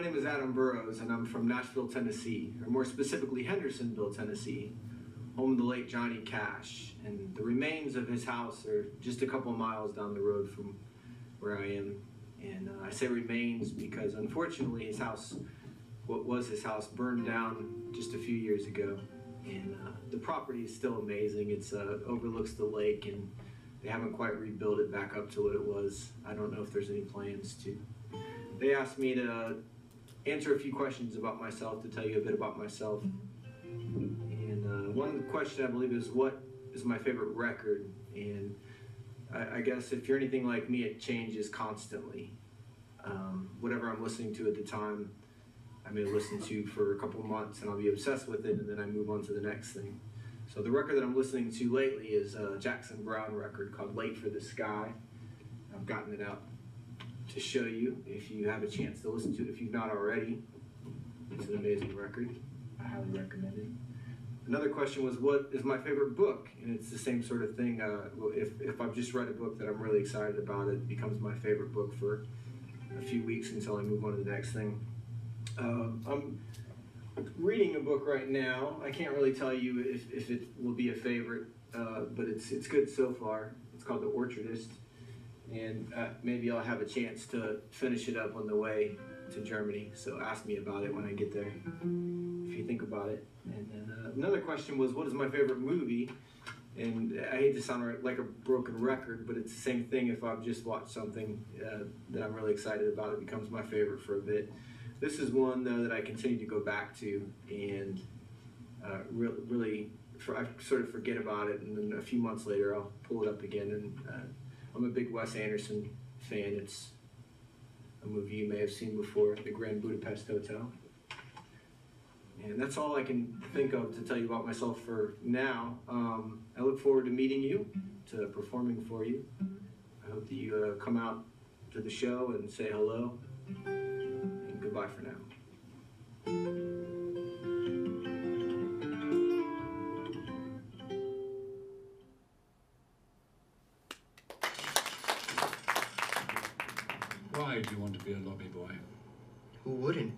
name is Adam Burroughs, and I'm from Nashville, Tennessee, or more specifically Hendersonville, Tennessee, home of the late Johnny Cash. And the remains of his house are just a couple of miles down the road from where I am. And I say remains because unfortunately his house, what was his house, burned down just a few years ago. And the property is still amazing. It's overlooks the lake, and they haven't quite rebuilt it back up to what it was. I don't know if there's any plans to. They asked me to answer a few questions about myself, to tell you a bit about myself. And one question I believe is, what is my favorite record? And I guess if you're anything like me, it changes constantly. Whatever I'm listening to at the time, I may listen to for a couple of months and I'll be obsessed with it, and then I move on to the next thing. So the record that I'm listening to lately is a Jackson Browne record called Late for the Sky. I've gotten it out to show you if you have a chance to listen to it, if you've not already. It's an amazing record. I highly recommend it. Another question was, what is my favorite book? And it's the same sort of thing. If I've just read a book that I'm really excited about, it becomes my favorite book for a few weeks until I move on to the next thing. I'm reading a book right now. I can't really tell you if it will be a favorite, but it's good so far. It's called The Orchardist. And maybe I'll have a chance to finish it up on the way to Germany. So ask me about it when I get there, if you think about it. And then another question was, what is my favorite movie? And I hate to sound like a broken record, but it's the same thing. If I've just watched something that I'm really excited about, it becomes my favorite for a bit. This is one, though, that I continue to go back to, and really, I sort of forget about it, and then a few months later I'll pull it up again. And I'm a big Wes Anderson fan. It's a movie you may have seen before, The Grand Budapest Hotel. And that's all I can think of to tell you about myself for now. I look forward to meeting you, to performing for you. I hope that you come out to the show and say hello. And goodbye for now. Why do you want to be a lobby boy? Who wouldn't?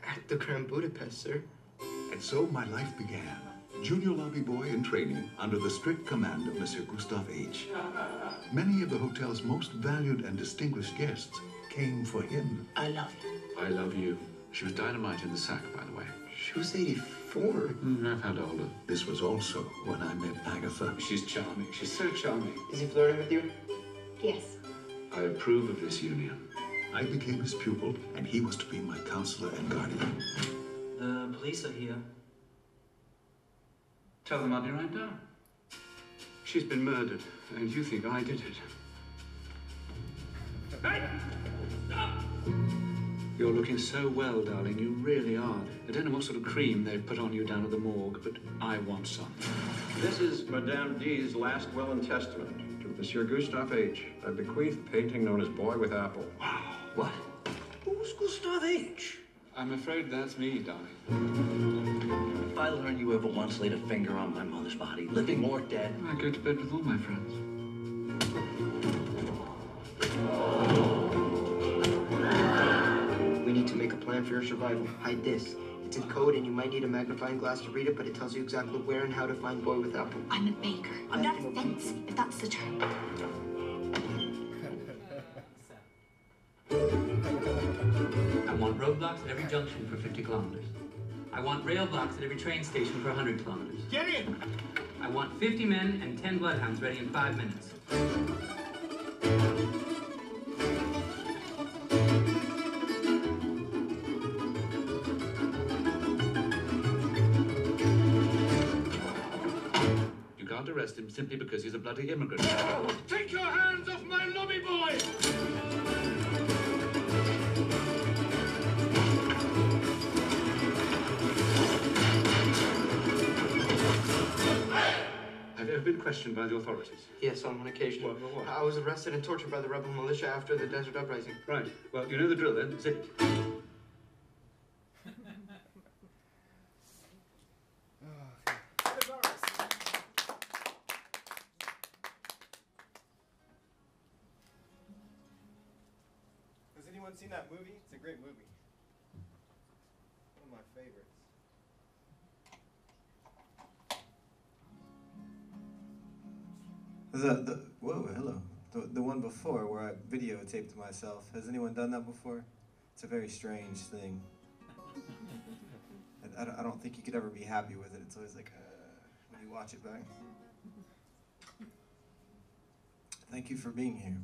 At the Grand Budapest, sir. And so my life began. Junior lobby boy in training under the strict command of Monsieur Gustave H. Many of the hotel's most valued and distinguished guests came for him. I love you. I love you. She was dynamite in the sack, by the way. She was 84. I've had older. This was also when I met Agatha. She's charming. She's so charming. Is he flirting with you? Yes. I approve of this union. I became his pupil, and he was to be my counselor and guardian. The police are here. Tell them I'll be right down. She's been murdered, and you think I did it. Hey! Stop! You're looking so well, darling. You really are. I don't know what sort of cream they've put on you down at the morgue, but I want some. This is Madame D's last will and testament. To Monsieur Gustave H. I bequeath a painting known as Boy with Apple. Wow. What? Who's Gustave H? I'm afraid that's me, darling. If I learn you ever once laid a finger on my mother's body, living or dead... I go to bed with all my friends. We need to make a plan for your survival. Hide this. It's in code, and you might need a magnifying glass to read it, but it tells you exactly where and how to find Boy with Apple. I'm a baker. I'm not a fence, if that's the term. I want roadblocks at every junction for 50 kilometers. I want rail blocks at every train station for 100 kilometers. Get in! I want 50 men and 10 bloodhounds ready in 5 minutes. You can't arrest him simply because he's a bloody immigrant. Take your hands off my lobby boy! Have you ever been questioned by the authorities? Yes, on one occasion. What? I was arrested and tortured by the rebel militia after the Desert Uprising. Right. Well, you know the drill then. Zip. Has anyone seen that movie? It's a great movie. favorites. Whoa, hello. The one before where I videotaped myself. Has anyone done that before? It's a very strange thing. I don't think you could ever be happy with it. It's always like, when you watch it back. Thank you for being here.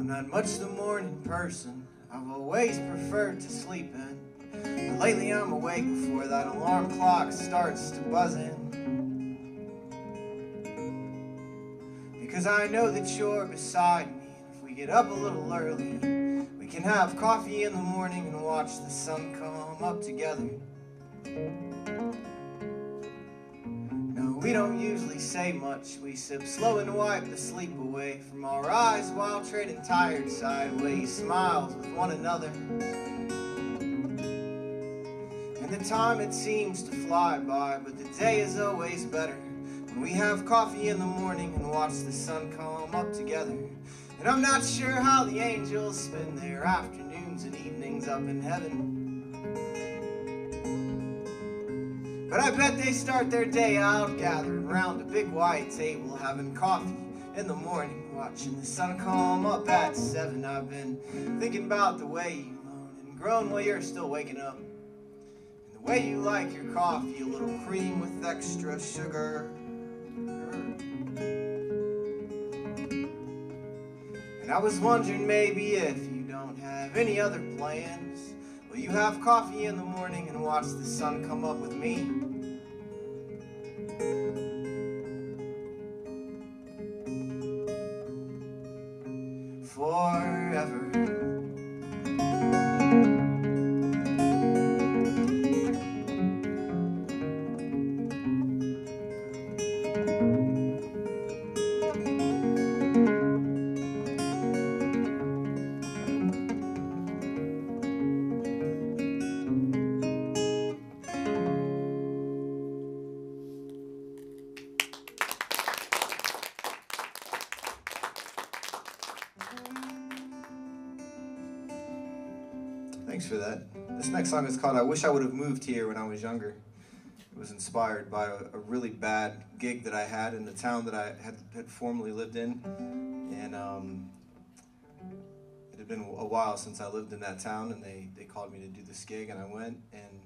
Not much the morning person, I've always preferred to sleep in. But lately I'm awake before that alarm clock starts to buzz in. Because I know that you're beside me, and if we get up a little early, we can have coffee in the morning and watch the sun come up together. We don't usually say much, we sip slow and wipe the sleep away from our eyes while trading tired sideways smiles with one another. And the time it seems to fly by, but the day is always better when we have coffee in the morning and watch the sun come up together. And I'm not sure how the angels spend their afternoons and evenings up in heaven, but I bet they start their day out gathered around a big white table, having coffee in the morning, watching the sun come up at 7. I've been thinking about the way you moan and groan while you're still waking up, and the way you like your coffee, a little cream with extra sugar. And I was wondering maybe if you don't have any other plans, will you have coffee in the morning and watch the sun come up with me? Forever. Thanks for that. This next song is called I Wish I Would Have Moved Here When I Was Younger. It was inspired by a really bad gig that I had in the town that I had formerly lived in. And it had been a while since I lived in that town, and they called me to do this gig, and I went, and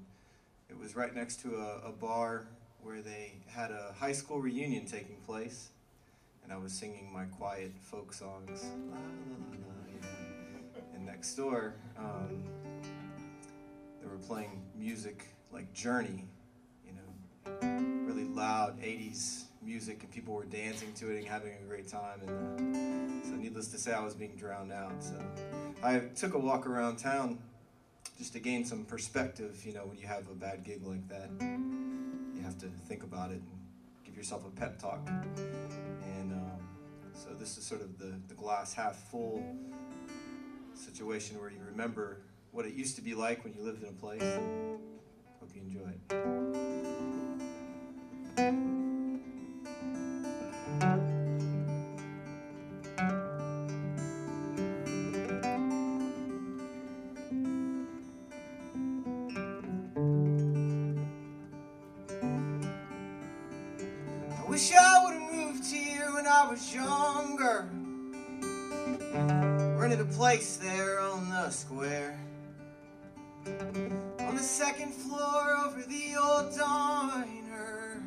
it was right next to a bar where they had a high school reunion taking place, and I was singing my quiet folk songs. La, la, la, la, yeah. And next door, they were playing music like Journey, you know, really loud 80s music, and people were dancing to it and having a great time. And so needless to say, I was being drowned out. So I took a walk around town just to gain some perspective. You know, when you have a bad gig like that, you have to think about it and give yourself a pep talk. And so this is sort of the glass half full situation where you remember what it used to be like when you lived in a place. Hope you enjoy it. I wish I would have moved here when I was younger. Rented a place there on the square. the second floor over the old diner,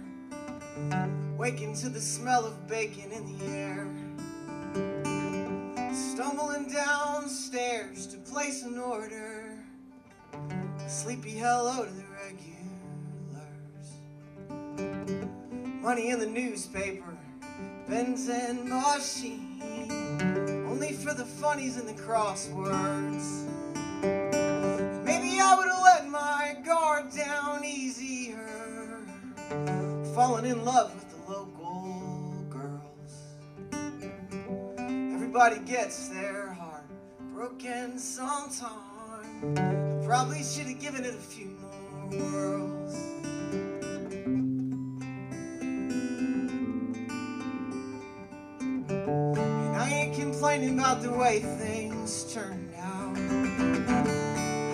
waking to the smell of bacon in the air, stumbling downstairs to place an order, a sleepy hello to the regulars, money in the newspaper, benzene machine, only for the funnies and the crosswords. Maybe I would have let my guard down easier, fallen in love with the local girls. Everybody gets their heart broken sometime. I probably should have given it a few more whirls. And I ain't complaining about the way things turned out.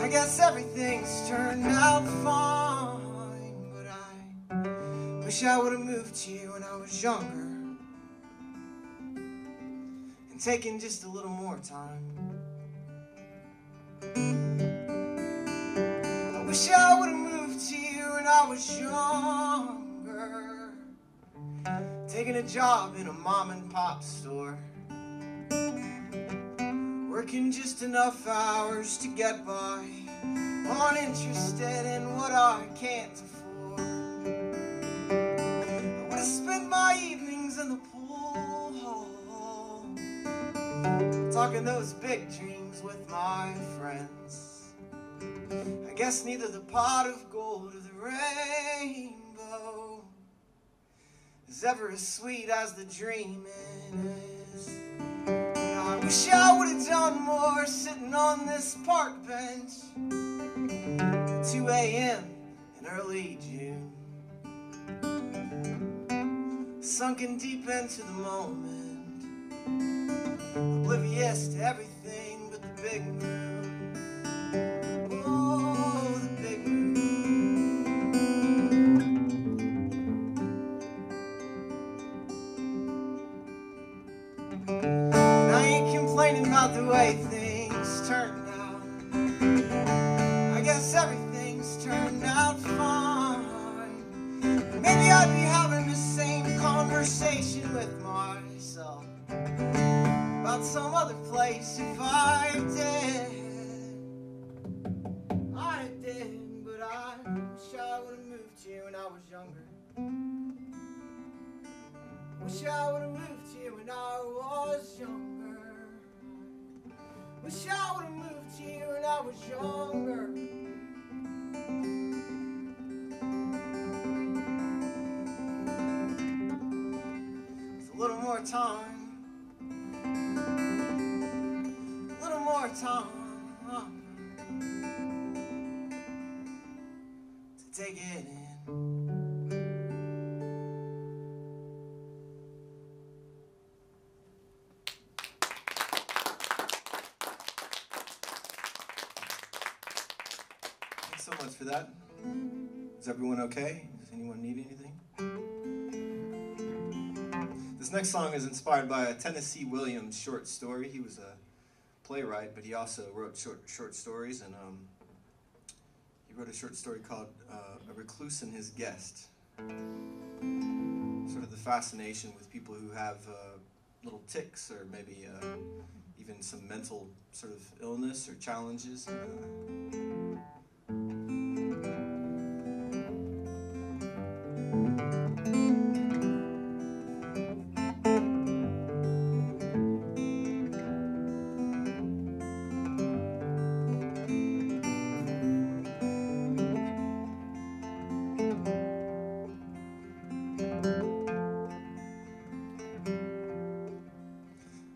I guess everything's turned out fine, but I wish I would have moved here when I was younger and taken just a little more time. I wish I would have moved here when I was younger, taking a job in a mom and pop store, working just enough hours to get by, uninterested in what I can't afford. I would have spent my evenings in the pool hall, talking those big dreams with my friends. I guess neither the pot of gold or the rainbow is ever as sweet as the dreaming is. I wish I would have done more sitting on this park bench at 2 a.m. in early June, sunken deep into the moment, oblivious to everything but the big moon. Oh, the big moon. And I ain't complaining about the way things turned out. I guess everything's turned out fine. Maybe I'd be having the same conversation with myself about some other place if I did. I did, but I wish I would have moved here when I was younger. Wish I would have moved here when I was younger. Wish I would have moved here when I was younger. With a little more time, a little more time to take it in. Thanks so much for that. Is everyone okay? Does anyone need anything? This next song is inspired by a Tennessee Williams short story. He was a playwright, but he also wrote short stories, and he wrote a short story called A Recluse and His Guest. Sort of the fascination with people who have little tics, or maybe even some mental sort of illness or challenges.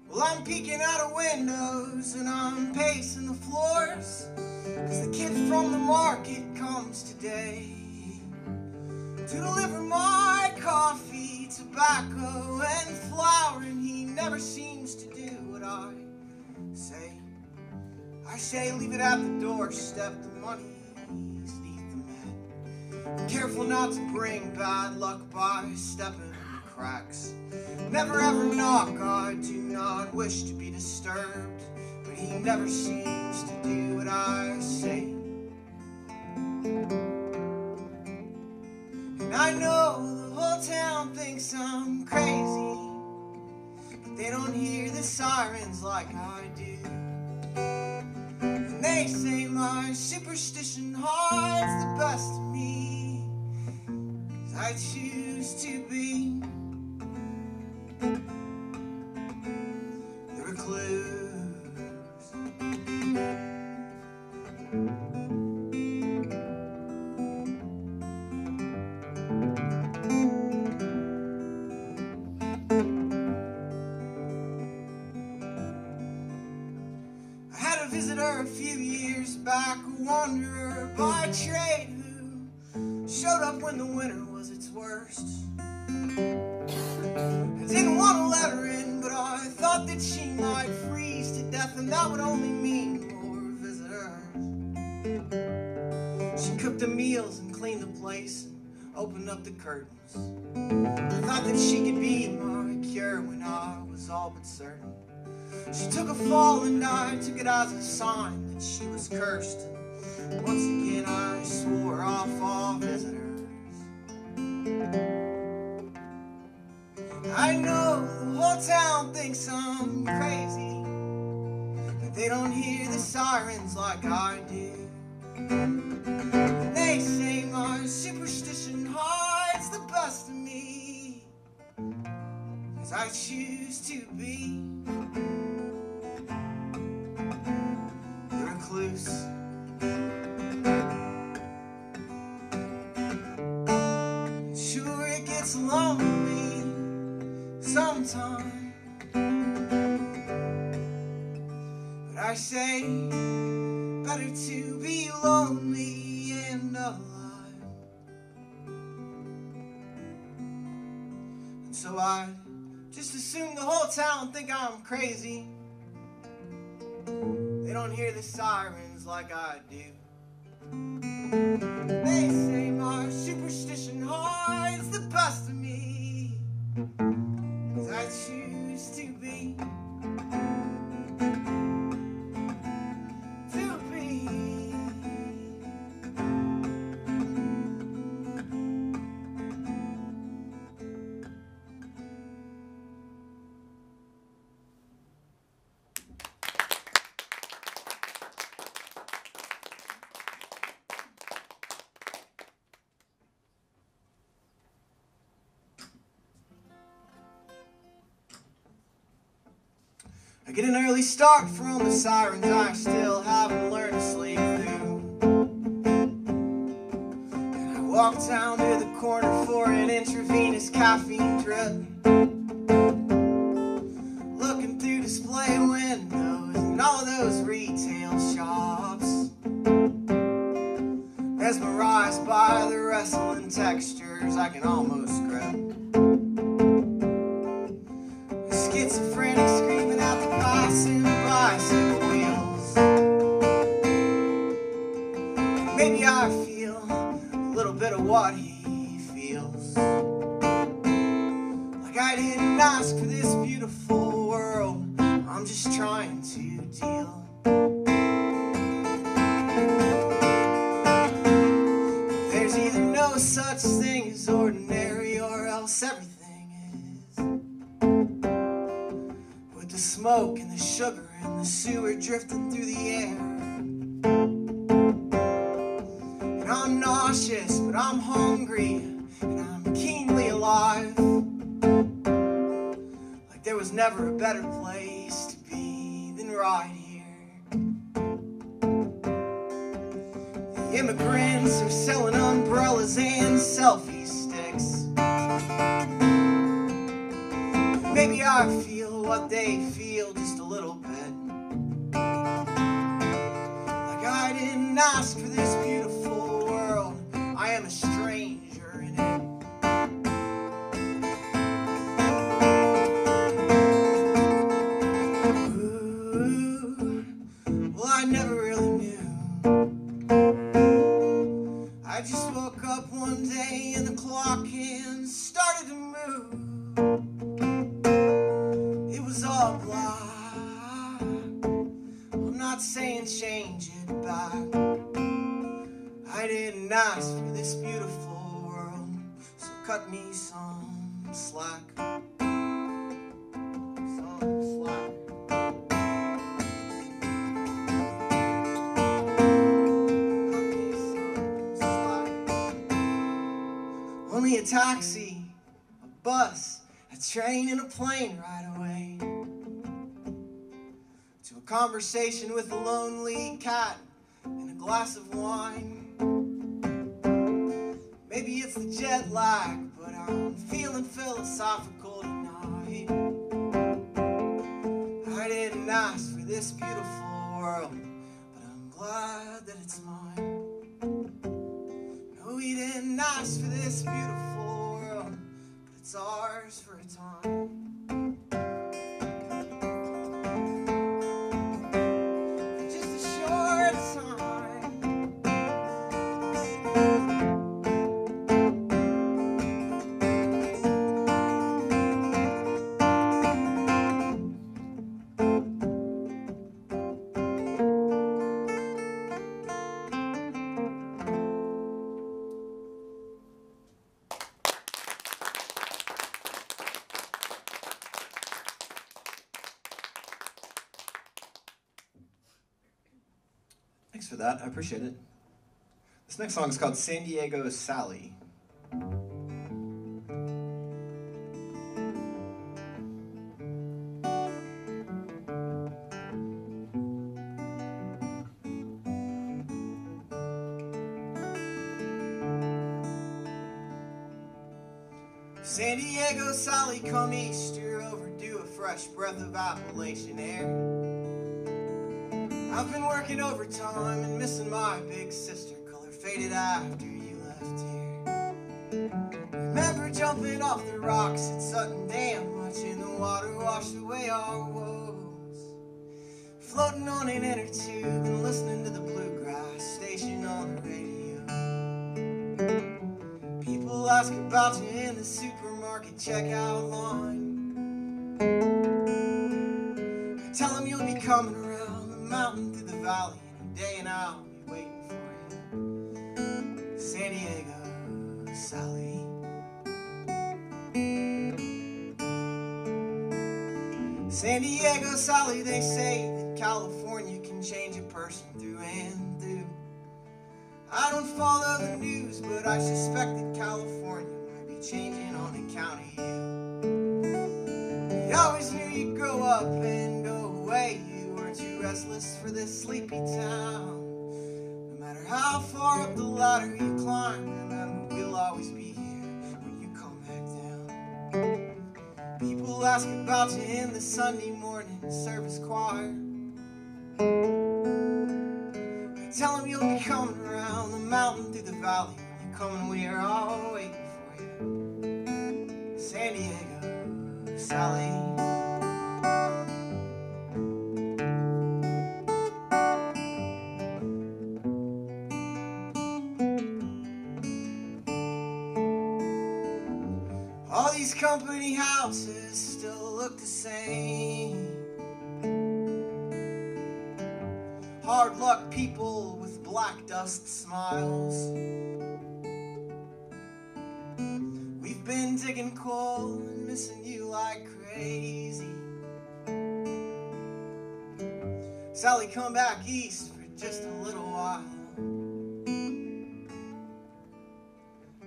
Well, I'm peeking out of windows and I'm pacing the floors, 'cause the kid from the market comes today to deliver my coffee, tobacco, and flour, and he never seems to do what I say. I say leave it at the doorstep, the money's neath the mat. Be careful not to bring bad luck by stepping in the cracks. Never ever knock, I do not wish to be disturbed, but he never seems to do what I say. I know the whole town thinks I'm crazy, but they don't hear the sirens like I do. And they say my superstition hides the best of me, 'cause I choose to be the recluse. I had a visitor a few years back, a wanderer by trade who showed up when the winter was its worst. I didn't want to let her in, but I thought that she might freeze to death, and that would only mean more visitors. She cooked the meals and cleaned the place and opened up the curtains. I thought that she could be my cure when I was all but certain. She took a fall and I took it as a sign that she was cursed. And once again I swore off all visitors. I know the whole town thinks I'm crazy, but they don't hear the sirens like I do. And they say my superstition hides the best of me, 'cause I choose to be the recluse. Sure, it gets lonely sometime, but I say better to be lonely and alive. And so I just assume the whole town think I'm crazy. They don't hear the sirens like I do. They say my superstition hides the best of me, 'cause I choose to be I get an early start from the sirens I still haven't learned to sleep through. And I walk down to the corner for an intravenous caffeine drip, looking through display windows and all of those retail shops, mesmerized by the wrestling textures I can almost grip. Schizophrenic screaming out the passing bicycle wheels. Maybe I feel a little bit of what he feels. Like I didn't ask for this beautiful world, I'm just trying to deal. There's either no such thing as ordinary, or else everything the smoke and the sugar and the sewer drifting through the air. And I'm nauseous, but I'm hungry, and I'm keenly alive. Like there was never a better place to be than right here. The immigrants are selling umbrellas and selfie sticks. Maybe I feel what they feel just a little bit. Like I didn't ask for this beautiful world, I am a stranger in it. Ooh, well, I never really knew. I just woke up one day and the clock hand started to move. All black. I'm not saying change it back. I didn't ask for this beautiful world, cut me some slack. Some slack. Cut me some slack. Only a taxi, a bus, a train, and a plane right away to a conversation with a lonely cat and a glass of wine. Maybe it's the jet lag, but I'm feeling philosophical tonight. I didn't ask for this beautiful world, but I'm glad that it's mine. No, we didn't ask for this beautiful world, but it's ours for a time. For just a short time. Thanks for that. I appreciate it. This next song is called San Diego Sally. San Diego Sally, come east, you're overdue a fresh breath of Appalachian air. I've been working overtime and missing my big sister, color faded after you left here. Remember jumping off the rocks at Sutton Dam, watching the water wash away our woes. Floating on an inner tube and listening to the bluegrass station on the radio. People ask about you in the supermarket checkout line. I tell them you'll be coming around the mountain through the valley any day, and I'll be waiting for you. San Diego Sally. San Diego Sally, they say that California can change a person through and through. I don't follow the news, but I suspect that California might be changing on account of you. I always knew you'd grow up and go away. You were too restless for this sleepy town. No matter how far up the ladder you climb, remember we'll always be here when you come back down. People ask about you in the Sunday morning service choir. Tell them you'll be coming around the mountain through the valley. When you're coming, we are all waiting for you. San Diego Sally. All these company houses still look the same. Hard luck people with black dust smiles. We've been digging coal and missing you like crazy. Sally, come back east for just a little while.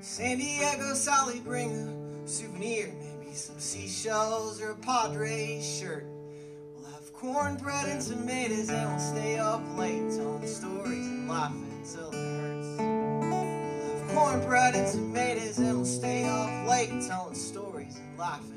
San Diego Sally, bring a souvenir, maybe some seashells or a Padres shirt. Cornbread and tomatoes, and we'll stay up late telling stories and laughing until it hurts. We'll have cornbread and tomatoes, and we'll stay up late telling stories and laughing.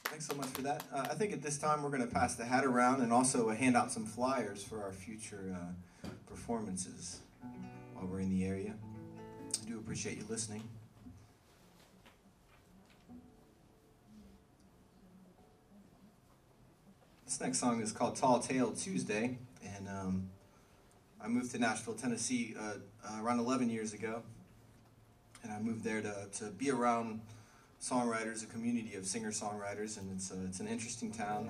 Thanks so much for that. I think at this time we're going to pass the hat around and also hand out some flyers for our future performances while we're in the area. I do appreciate you listening. This next song is called Tall Tale Tuesday, and I moved to Nashville, Tennessee around 11 years ago, and I moved there to be around songwriters, a community of singer-songwriters, and it's an interesting town,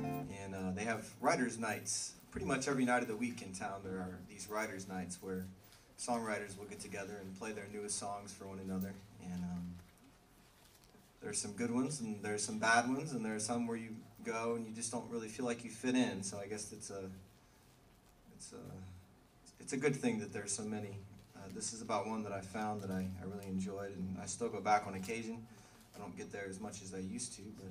and they have writers' nights. Pretty much every night of the week in town there are these writers' nights where songwriters will get together and play their newest songs for one another, and there's some good ones and there's some bad ones, and there's some where you go and you just don't really feel like you fit in. So I guess it's a good thing that there's so many. This is about one that I found that I really enjoyed, and I still go back on occasion. I don't get there as much as I used to, but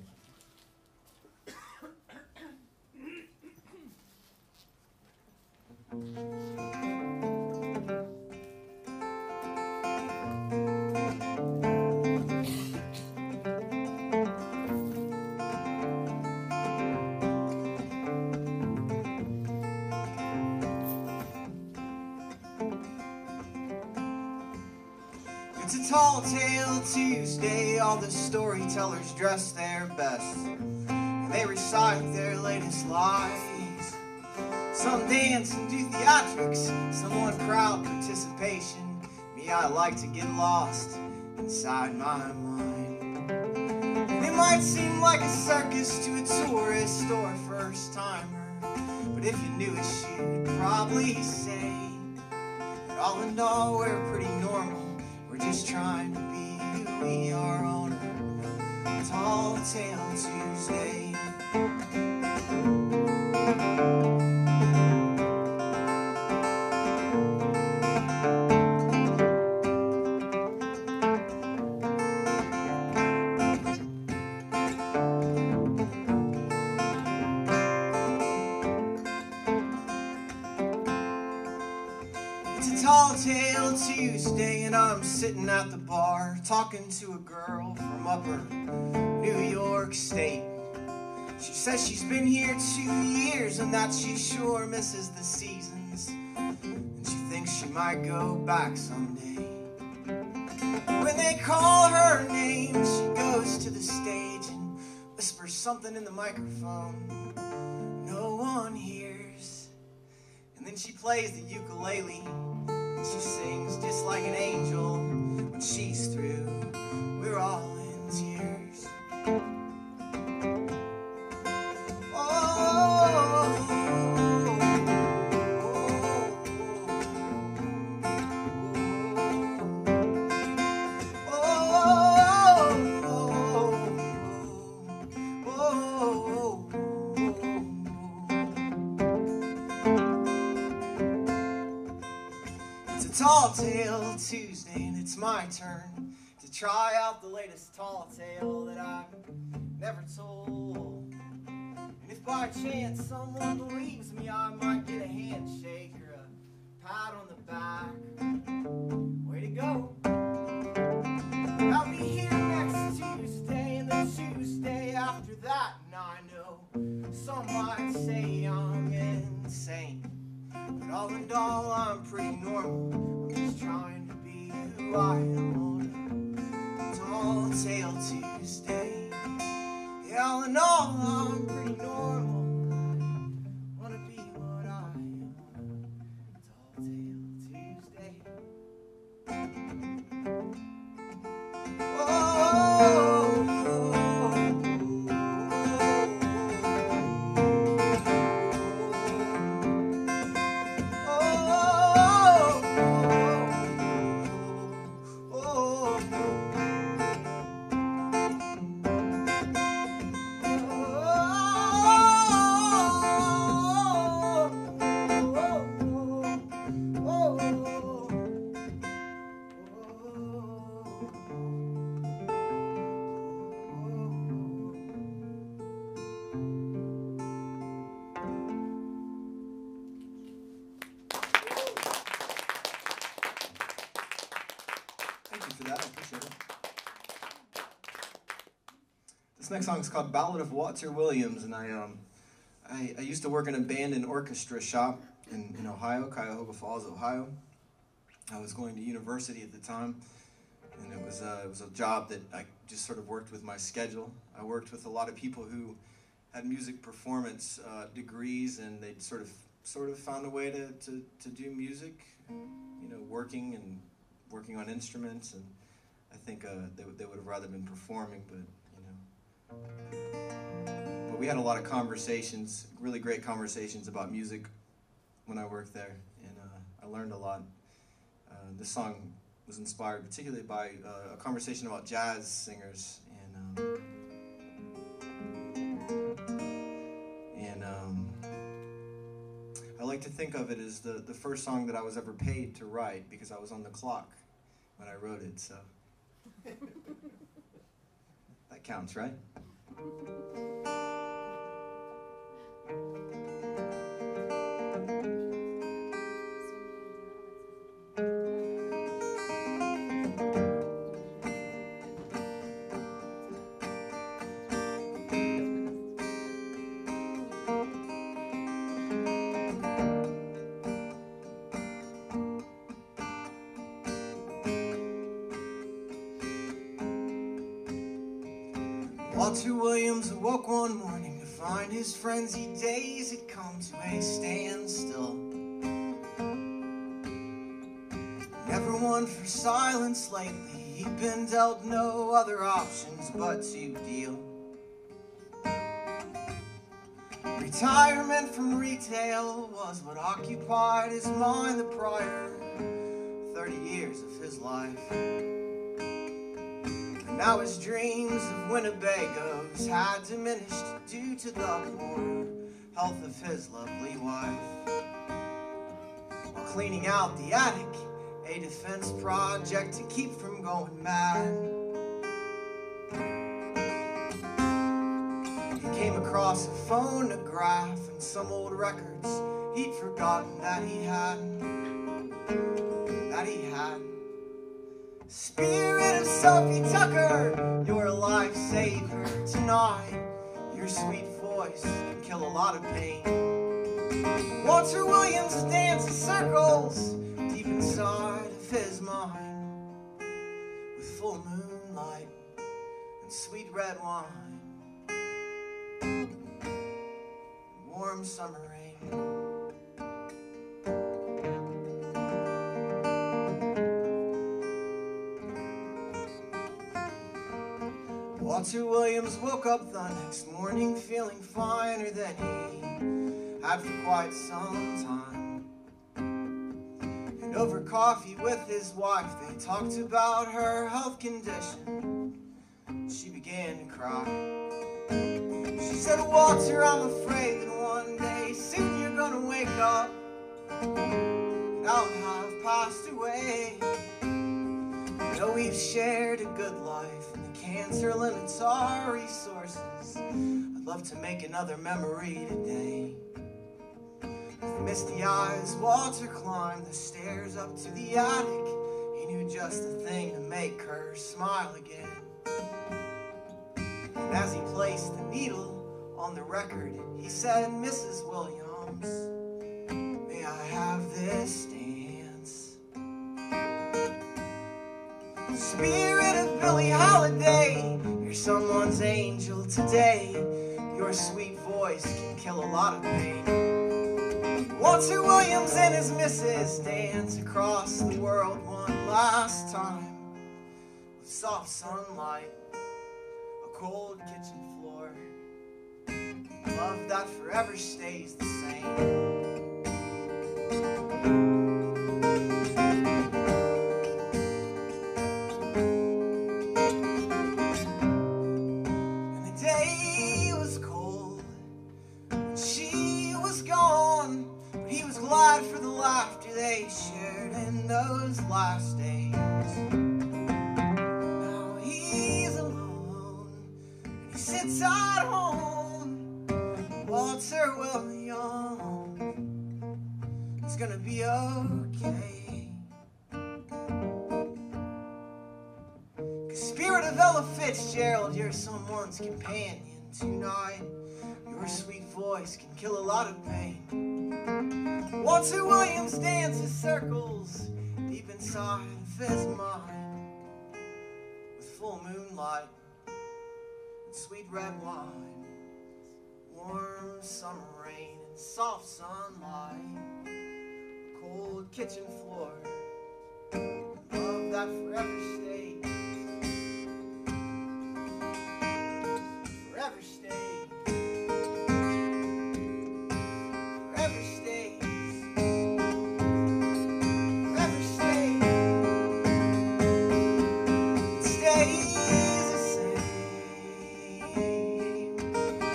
it's a tall tale Tuesday, all the storytellers dress their best, and they recite their latest lies. Some dance and do theatrics, some want crowd participation. Me, I like to get lost inside my mind. It might seem like a circus to a tourist or a first-timer, but if you knew us, you'd probably say that all in all, we're pretty normal. We're just trying to be who we are on a Tall Tale Tuesday. It's a tall tale Tuesday, and I'm sitting at the bar talking to a girl from upper New York State. She says she's been here 2 years and that she sure misses the seasons, and she thinks she might go back someday. When they call her name, she goes to the stage and whispers something in the microphone no one hears. And then she plays the ukulele, and she sings just like an angel. When she's through, we're all in tears. It's a Tall Tale Tuesday, and it's my turn to try out the latest tall tale that I've never told. And if by chance someone believes me, I might get a handshake or a pat on the back. Way to go. I'll be here next Tuesday and the Tuesday after that, and I know some might say I'm insane, but all in all, I'm pretty normal. I'm just trying to be who I am on a Tall Tale Tuesday. Yeah, all in all, I'm pretty normal. Wanna be what I am on a Tall Tale Tuesday. Thank you for that, I appreciate it. This next song is called Ballad of Walter Williams, and I used to work in a band and orchestra shop in Ohio, Cuyahoga Falls, Ohio. I was going to university at the time, and it was a job that I just sort of worked with my schedule. I worked with a lot of people who had music performance degrees, and they'd sort of found a way to do music, you know, working on instruments, and I think they would have rather been performing, but you know. But we had a lot of conversations, really great conversations about music when I worked there, and I learned a lot. This song was inspired particularly by a conversation about jazz singers, and I like to think of it as the first song that I was ever paid to write, because I was on the clock when I wrote it, so that counts, right? Walter Williams awoke one morning to find his frenzied days had come to a standstill. Never one for silence lately, he'd been dealt no other options but to deal. Retirement from retail was what occupied his mind the prior 30 years of his life. Now his dreams of Winnebagos had diminished due to the poor health of his lovely wife. While cleaning out the attic, a defense project to keep from going mad, he came across a phonograph and some old records he'd forgotten that he had. Spirit of Sophie Tucker, you're a lifesaver tonight. Your sweet voice can kill a lot of pain. Walter Williams dances circles deep inside of his mind, with full moonlight and sweet red wine, warm summer rain. Walter Williams woke up the next morning feeling finer than he had for quite some time. And over coffee with his wife, they talked about her health condition. She began to cry. She said, Walter, I'm afraid that one day soon you're gonna wake up and I'll have passed away. Though we've shared a good life, cancer limits our resources, I'd love to make another memory today. With misty eyes, Walter climbed the stairs up to the attic. He knew just the thing to make her smile again. And as he placed the needle on the record, he said, Mrs. Williams, may I have this dance? Spirit of Billie Holiday, you're someone's angel today. Your sweet voice can kill a lot of pain. Walter Williams and his missus dance across the world one last time, with soft sunlight, a cold kitchen floor, love that forever stays the same. Glad for the laughter they shared in those last days. Now he's alone and he sits at home. Walter Williams is gonna be okay. 'Cause Spirit of Ella Fitzgerald, you're someone's companion tonight. Your sweet voice can kill a lot of pain. Walter Williams dances circles deep inside of his mind, with full moonlight and sweet red wine, summer rain and soft sunlight, cold kitchen floor, love that forever stays, forever stays, forever stays, forever stays, it stays the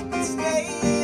same, it stays.